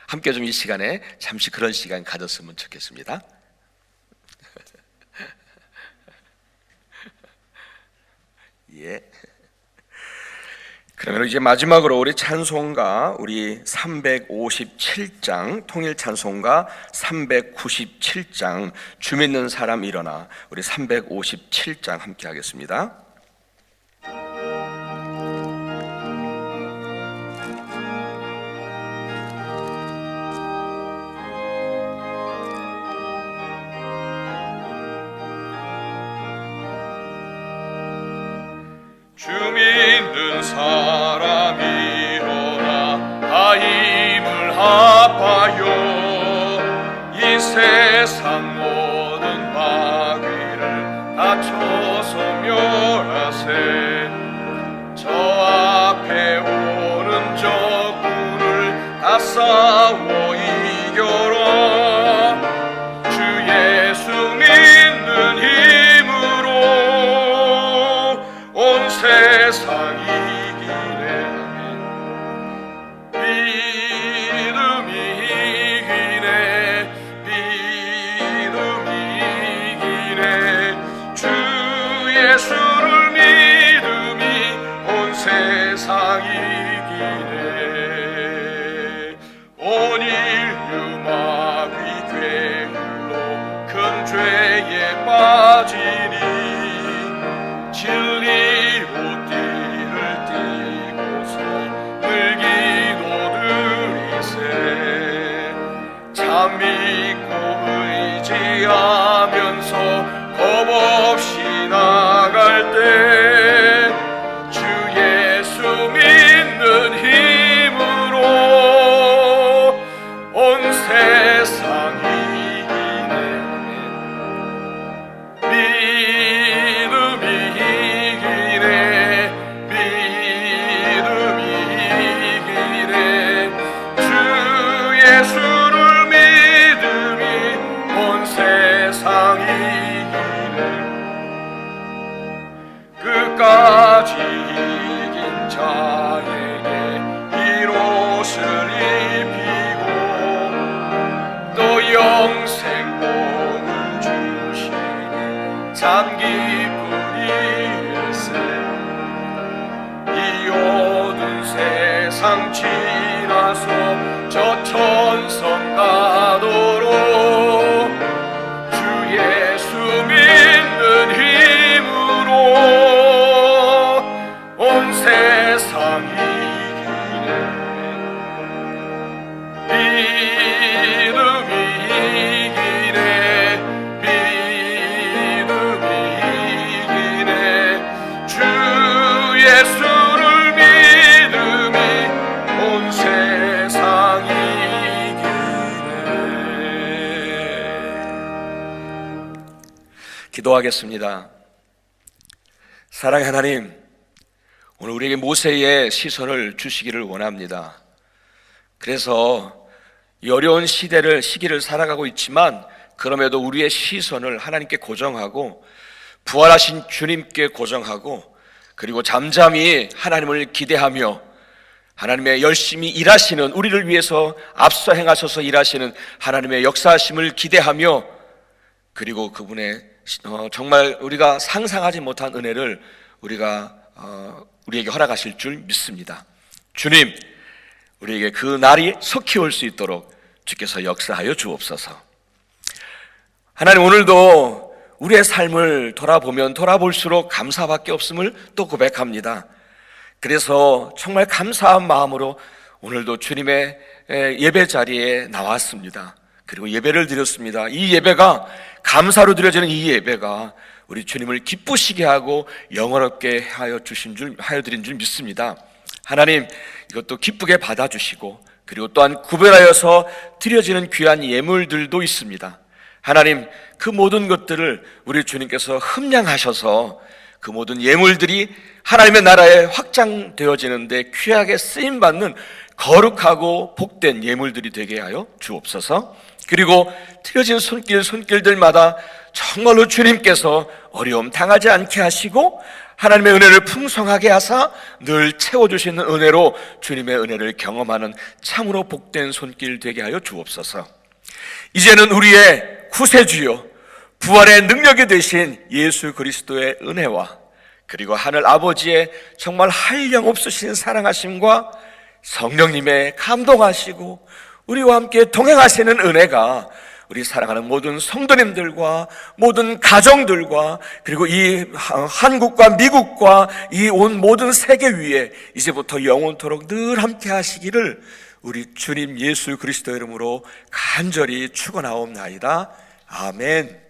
함께 좀 이 시간에 잠시 그런 시간 가졌으면 좋겠습니다. 그러면 이제 마지막으로 우리 찬송가 우리 357장 통일 찬송가 397장 주 믿는 사람 일어나 우리 357장 함께 하겠습니다. 주 믿는 사람 일어나 다 힘을 합하여 이 세상 모든 마귀를 다 쳐서 멸하세 저 앞에 오는 적군을 다 싸워 이겨라 주 예수 믿는 힘으로 온 세상 이기네 믿음이 이기네 주 예수를 믿음이 온 세상 이기네 온 인류 마귀 괴율로 큰 죄에 빠지니 진리로 띠를 띠고서 늘 기도드리세 참 믿고 의지하면서 겁없이 나갈 때 주 예수 믿는 힘으로 온 세상이 영생 복을 주시니 참 기쁜 일세 이 어두운 세상 지나서 저 천성 가도록 주 예수 믿는 힘으로 온 세상 이기네 믿음이 이기네 믿음이 이기네 주 예수를 믿음이 온 세상 이기네. 기도하겠습니다. 사랑의 하나님, 오늘 우리에게 모세의 시선을 주시기를 원합니다. 그래서 이 어려운 시기를 살아가고 있지만 그럼에도 우리의 시선을 하나님께 고정하고 부활하신 주님께 고정하고 그리고 잠잠히 하나님을 기대하며 하나님의 열심히 일하시는 우리를 위해서 앞서 행하셔서 일하시는 하나님의 역사하심을 기대하며 그리고 그분의 정말 우리가 상상하지 못한 은혜를 우리에게 허락하실 줄 믿습니다. 주님, 우리에게 그 날이 속히 올 수 있도록 주께서 역사하여 주옵소서. 하나님, 오늘도 우리의 삶을 돌아보면 돌아볼수록 감사밖에 없음을 또 고백합니다. 그래서 정말 감사한 마음으로 오늘도 주님의 예배 자리에 나왔습니다. 그리고 예배를 드렸습니다. 이 예배가 감사로 드려지는 이 예배가 우리 주님을 기쁘시게 하고 영원롭게 하여 드린 줄 믿습니다. 하나님, 이것도 기쁘게 받아주시고 그리고 또한 구별하여서 드려지는 귀한 예물들도 있습니다. 하나님, 그 모든 것들을 우리 주님께서 흠량하셔서 그 모든 예물들이 하나님의 나라에 확장되어지는데 귀하게 쓰임받는 거룩하고 복된 예물들이 되게 하여 주옵소서. 그리고 틀어진 손길들마다 정말로 주님께서 어려움 당하지 않게 하시고 하나님의 은혜를 풍성하게 하사 늘 채워주시는 은혜로 주님의 은혜를 경험하는 참으로 복된 손길 되게 하여 주옵소서. 이제는 우리의 구세주요 부활의 능력이 되신 예수 그리스도의 은혜와 그리고 하늘 아버지의 정말 한량없으신 사랑하심과 성령님의 감동하시고 우리와 함께 동행하시는 은혜가 우리 사랑하는 모든 성도님들과 모든 가정들과 그리고 이 한국과 미국과 이 온 모든 세계 위에 이제부터 영원토록 늘 함께 하시기를 우리 주님 예수 그리스도 이름으로 간절히 축원하옵나이다. 아멘.